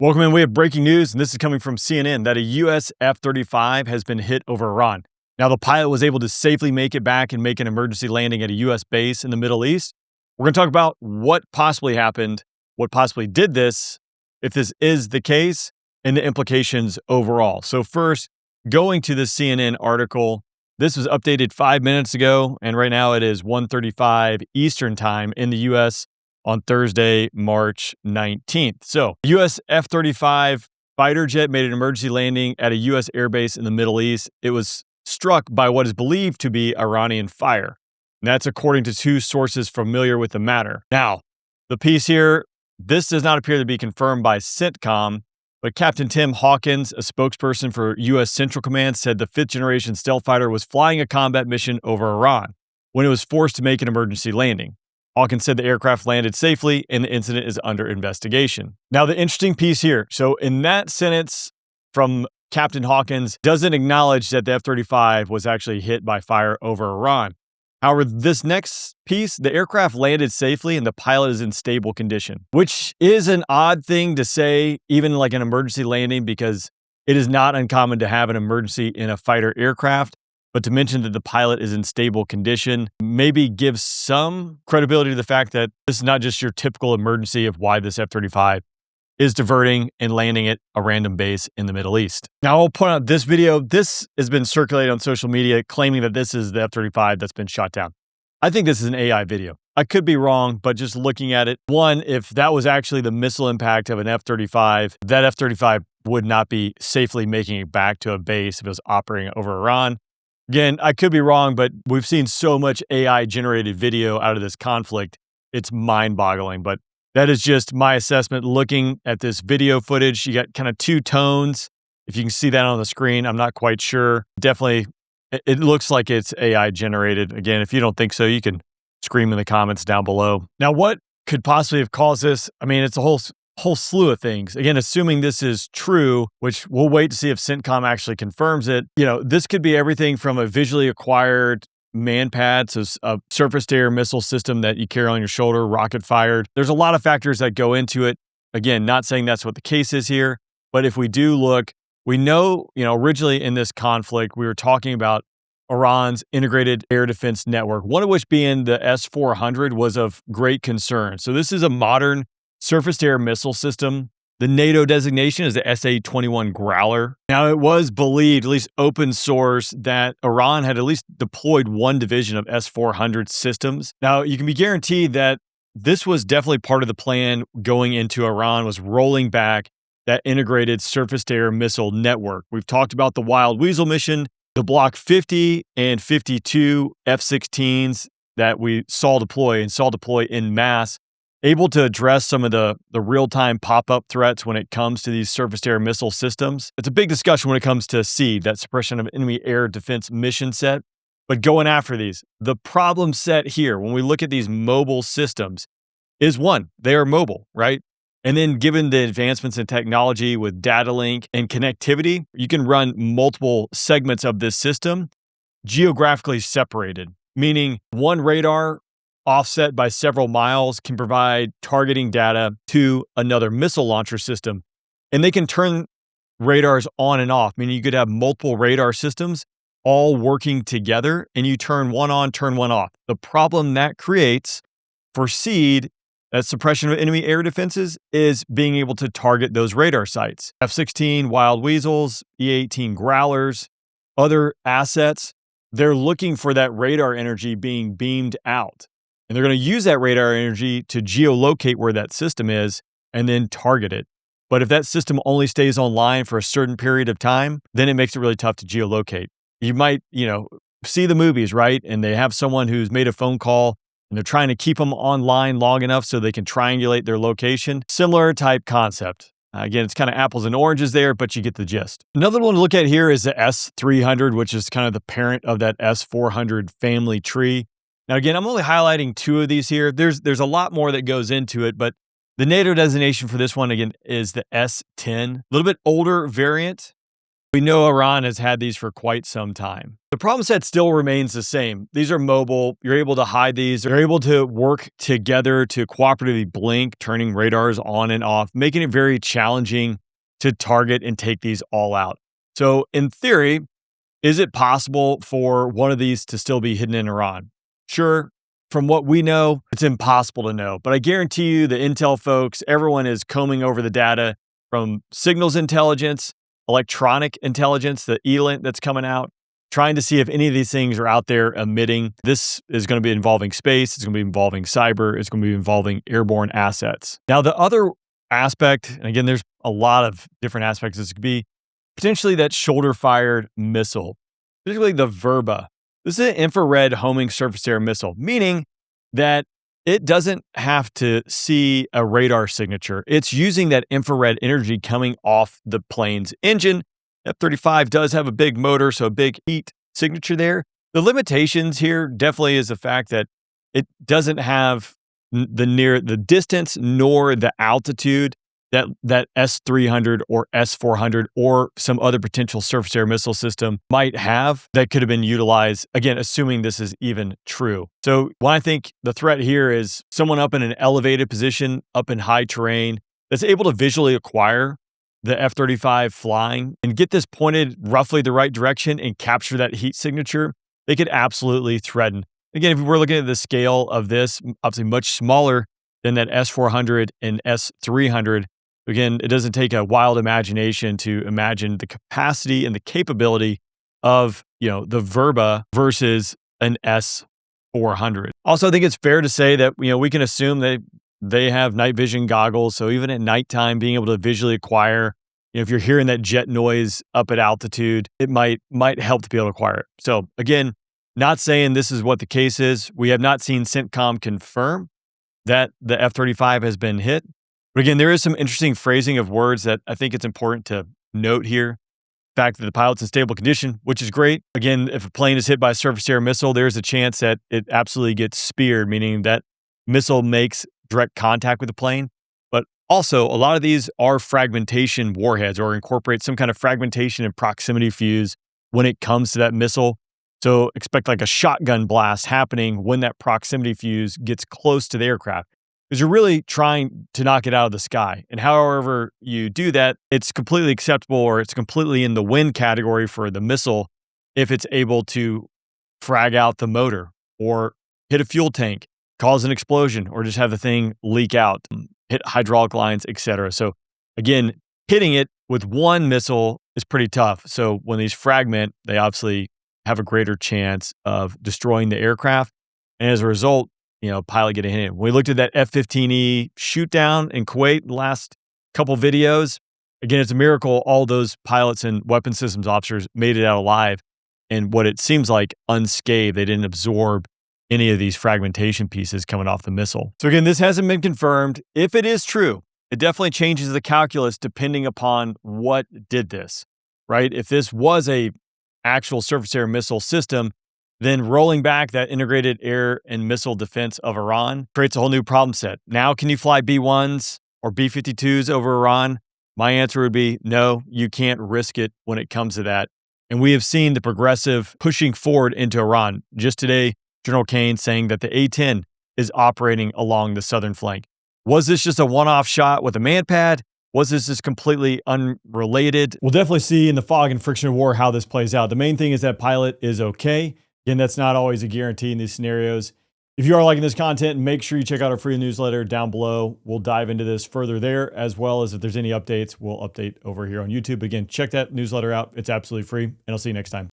Welcome in. We have breaking news, and this is coming from CNN, that a U.S. F-35 has been hit over Iran. Now, the pilot was able to safely make it back and make an emergency landing at a U.S. base in the Middle East. We're going to talk about what possibly happened, what possibly did this, if this is the case, and the implications overall. So first, going to the CNN article, this was updated 5 minutes ago, and right now it is 1:35 Eastern time in the U.S. on Thursday, March 19th. So, U.S. F-35 fighter jet made an emergency landing at a U.S. airbase in the Middle East. It was struck by what is believed to be Iranian fire. And that's according to two sources familiar with the matter. Now, the piece here, this does not appear to be confirmed by CENTCOM, but Captain Tim Hawkins, a spokesperson for U.S. Central Command, said the fifth-generation stealth fighter was flying a combat mission over Iran when it was forced to make an emergency landing. Hawkins said the aircraft landed safely and the incident is under investigation. Now, the interesting piece here. So in that sentence from Captain Hawkins doesn't acknowledge that the F-35 was actually hit by fire over Iran. However, this next piece, the aircraft landed safely and the pilot is in stable condition, which is an odd thing to say, even like an emergency landing, because it is not uncommon to have an emergency in a fighter aircraft. But to mention that the pilot is in stable condition maybe gives some credibility to the fact that this is not just your typical emergency of why this F-35 is diverting and landing at a random base in the Middle East. Now, I'll point out this video. This has been circulated on social media claiming that this is the F-35 that's been shot down. I think this is an AI video. I could be wrong, but just looking at it, one, if that was actually the missile impact of an F-35, that F-35 would not be safely making it back to a base if it was operating over Iran. Again, I could be wrong, but we've seen so much AI-generated video out of this conflict. It's mind-boggling, but that is just my assessment looking at this video footage. You got kind of two tones. If you can see that on the screen, I'm not quite sure. Definitely, it looks like it's AI-generated. Again, if you don't think so, you can scream in the comments down below. Now, what could possibly have caused this? I mean, it's a whole slew of things. Again, assuming this is true, which we'll wait to see if CENTCOM actually confirms it. This could be everything from a visually acquired MANPAD, so a surface-to-air missile system that you carry on your shoulder, rocket fired. There's a lot of factors that go into it. Again, not saying that's what the case is here, but if we do look, we know, originally in this conflict, we were talking about Iran's integrated air defense network, one of which being the S-400 was of great concern. So this is a modern surface-to-air missile system. The NATO designation is the SA-21 Growler. Now, it was believed, at least open source, that Iran had at least deployed one division of S-400 systems. Now, you can be guaranteed that this was definitely part of the plan going into Iran, was rolling back that integrated surface-to-air missile network. We've talked about the Wild Weasel mission, the Block 50 and 52 F-16s that we saw deploy en masse, able to address some of the real-time pop-up threats when it comes to these surface-to-air missile systems. It's a big discussion when it comes to SEAD, that suppression of enemy air defense mission set. But going after these, the problem set here, when we look at these mobile systems, is one, they are mobile, right? And then given the advancements in technology with data link and connectivity, you can run multiple segments of this system geographically separated, meaning one radar offset by several miles can provide targeting data to another missile launcher system. And they can turn radars on and off, meaning you could have multiple radar systems all working together and you turn one on, turn one off. The problem that creates for SEAD, that suppression of enemy air defenses, is being able to target those radar sites. F-16 Wild Weasels, E-18 Growlers, other assets, they're looking for that radar energy being beamed out. And they're going to use that radar energy to geolocate where that system is and then target it. But if that system only stays online for a certain period of time, then it makes it really tough to geolocate. You might, see the movies, right? And they have someone who's made a phone call and they're trying to keep them online long enough so they can triangulate their location. Similar type concept. Again, it's kind of apples and oranges there, but you get the gist. Another one to look at here is the S-300, which is kind of the parent of that S-400 family tree. Now, again, I'm only highlighting two of these here. There's a lot more that goes into it, but the NATO designation for this one, again, is the S-10. A little bit older variant. We know Iran has had these for quite some time. The problem set still remains the same. These are mobile. You're able to hide these. They're able to work together to cooperatively blink, turning radars on and off, making it very challenging to target and take these all out. So in theory, is it possible for one of these to still be hidden in Iran? Sure. From what we know, it's impossible to know. But I guarantee you, the intel folks, everyone is combing over the data from signals intelligence, electronic intelligence, the ELINT that's coming out, trying to see if any of these things are out there emitting. This is going to be involving space. It's going to be involving cyber. It's going to be involving airborne assets. Now, the other aspect, and again, there's a lot of different aspects. This could be potentially that shoulder-fired missile, particularly the Verba. This is an infrared homing surface-to-air missile, meaning that it doesn't have to see a radar signature. It's using that infrared energy coming off the plane's engine. F-35 does have a big motor, so a big heat signature there. The limitations here definitely is the fact that it doesn't have the distance nor the altitude that S-300 or S-400 or some other potential surface-to-air missile system might have that could have been utilized, again, assuming this is even true. So when I think the threat here is someone up in an elevated position, up in high terrain, that's able to visually acquire the F-35 flying and get this pointed roughly the right direction and capture that heat signature, they could absolutely threaten. Again, if we're looking at the scale of this, obviously much smaller than that S-400 and S-300, again, it doesn't take a wild imagination to imagine the capacity and the capability of, the Verba versus an S-400. Also, I think it's fair to say that, we can assume that they have night vision goggles. So even at nighttime, being able to visually acquire, if you're hearing that jet noise up at altitude, it might help to be able to acquire it. So again, not saying this is what the case is. We have not seen CENTCOM confirm that the F-35 has been hit. But again, there is some interesting phrasing of words that I think it's important to note here. The fact that the pilot's in stable condition, which is great. Again, if a plane is hit by a surface-to-air missile, there's a chance that it absolutely gets speared, meaning that missile makes direct contact with the plane. But also, a lot of these are fragmentation warheads or incorporate some kind of fragmentation and proximity fuse when it comes to that missile. So expect like a shotgun blast happening when that proximity fuse gets close to the aircraft, because you're really trying to knock it out of the sky. And however you do that, it's completely acceptable or it's completely in the win category for the missile if it's able to frag out the motor or hit a fuel tank, cause an explosion, or just have the thing leak out, hit hydraulic lines, etc. So again, hitting it with one missile is pretty tough. So when these fragment, they obviously have a greater chance of destroying the aircraft. And as a result, pilot getting hit. When we looked at that F-15E shoot down in Kuwait, the last couple videos, again, it's a miracle all those pilots and weapon systems officers made it out alive. And what it seems like unscathed, they didn't absorb any of these fragmentation pieces coming off the missile. So again, this hasn't been confirmed. If it is true, it definitely changes the calculus depending upon what did this, right? If this was a actual surface-to-air missile system, then rolling back that integrated air and missile defense of Iran creates a whole new problem set. Now, can you fly B-1s or B-52s over Iran? My answer would be no, you can't risk it when it comes to that. And we have seen the progressive pushing forward into Iran. Just today, General Kane saying that the A-10 is operating along the southern flank. Was this just a one-off shot with a MANPAD? Was this just completely unrelated? We'll definitely see in the fog and friction of war how this plays out. The main thing is that pilot is okay. Again, that's not always a guarantee in these scenarios. If you are liking this content, make sure you check out our free newsletter down below. We'll dive into this further there, as well as if there's any updates, we'll update over here on YouTube. Again, check that newsletter out. It's absolutely free, and I'll see you next time.